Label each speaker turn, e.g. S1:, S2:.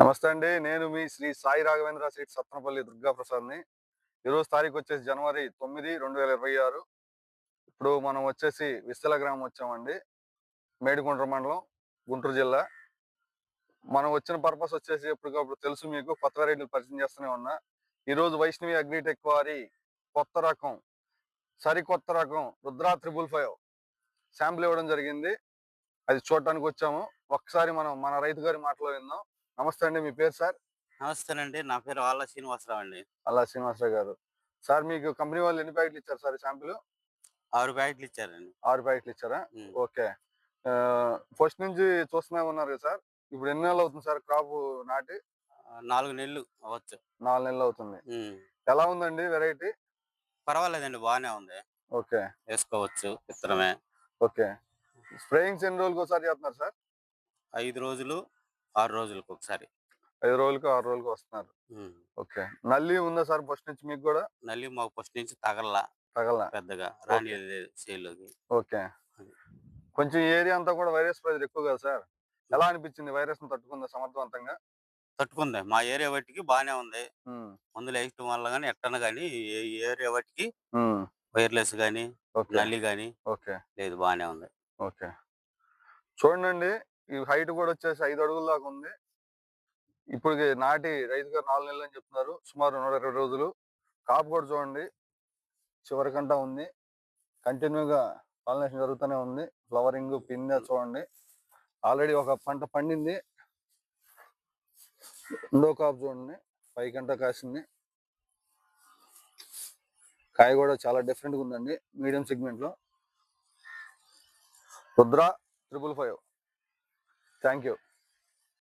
S1: నమస్తే అండి. నేను మీ శ్రీ సాయి రాఘవేంద్ర సీడ్స్ సత్తెనపల్లి దుర్గా ప్రసాద్‌ని. ఈరోజు తారీఖు వచ్చేసి జనవరి 9, 2026. ఇప్పుడు మనం వచ్చేసి విస్తల గ్రామం వచ్చామండి. మేడికుంట్ర మండలం, గుంటూరు జిల్లా. మనం వచ్చిన పర్పస్ వచ్చేసి ఎప్పటికప్పుడు తెలుసు మీకు కొత్త వెరైటీలు పరిచయం చేస్తూనే ఉన్నా. ఈరోజు వైష్ణవి అగ్రిటెక్ వారి కొత్త రకం, సరికొత్త రకం రుద్ర 555 శాంపిల్ ఇవ్వడం జరిగింది. అది చూడటానికి వచ్చాము. ఒక్కసారి మనం మన రైతు గారి మాటలో విందాం. నమస్తే అండి. మీ పేరు సార్?
S2: నమస్తేనండి. నా పేరు ఆళ్ళ శ్రీనివాసరావు అండి.
S1: అల్లా శ్రీనివాసరావు గారు. సార్ మీకు కంపెనీ వాళ్ళు ఎన్ని ప్యాకెట్లు ఇచ్చారు సార్ ఈ శాంపిలు?
S2: 6 ప్యాకెట్లు ఇచ్చారండి.
S1: 6 ప్యాకెట్లు ఇచ్చారా?
S2: హ్మ్.
S1: ఓకే. ఫస్ట్ నుంచి చూస్తూనే ఉన్నారు కదా సార్. ఇప్పుడు ఎన్ని నెలలు అవుతుంది సార్ క్రాపు నాటి?
S2: 4 నెలలు అవ్వచ్చు.
S1: 4 నెలలు అవుతుంది.
S2: హ్మ్.
S1: ఎలా ఉందండి వెరైటీ?
S2: పర్వాలేదండి, బానే ఉంది.
S1: ఓకే.
S2: ఏసుకోవచ్చు. విత్తనమే.
S1: ఓకే. స్ప్రేయింగ్స్ ఎన్ని రోజులకోసారి చేస్తున్నారు సార్?
S2: 5 రోజులు, 6 రోజులకొకసారి.
S1: 5 రోజులకో, 6 రోజులకో వస్తున్నారు.
S2: హ్మ్.
S1: ఓకే. నల్లి ఉందా సార్ ఫస్ట్ నుంచి మీకు గూడా?
S2: నల్లి మాకు ఫస్ట్ నుంచి తగలలా
S1: తగలలా?
S2: పెద్దగా.
S1: ఓకే.
S2: రానీయలేదు చేల్లోకి.
S1: ఓకే.
S2: అది.
S1: కొంచెం ఈ ఏరియా అంతా కూడా వైరస్ ప్రెజర్ ఎక్కువ కదా సార్. ఎలా అనిపించింది వైరస్‌ని తట్టుకుందా సమర్థవంతంగా?
S2: తట్టుకుంది. మా ఏరియా మట్టికి బానే ఉంది.
S1: హ్మ్.
S2: మందులేయటం వల్ల గాని, ఎట్టన గాని ఈ ఏరియా మట్టికి
S1: హ్మ్.
S2: వైర్‌లెస్ గాని,
S1: ఓకే.
S2: నల్లి గాని
S1: ఓకే.
S2: లేదు, బానే ఉంది.
S1: ఓకే. చూడండండి. ఈ హైట్ కూడా వచ్చేసి 5 అడుగుల దాకా ఉంది. ఇప్పటికి నాటి రైతు గారు 4 నెలలు అని చెప్తున్నారు. సుమారు 120 రోజులు. కాపు కూడా చూడండి. చివరికంటా ఉంది. కంటిన్యూగా పాలినేషన్ జరుగుతూనే ఉంది. ఫ్లవరింగ్, పిందె
S2: హ్మ్.
S1: చూడండి. ఆల్రెడీ ఒక పంట పండింది. రెండో కాపు చూడండి. పైకంటా కాసింది. కాయ కూడా చాలా డిఫరెంట్‌గా ఉందండి. మీడియం సెగ్మెంట్‌లో. రుద్ర 555. Thank you.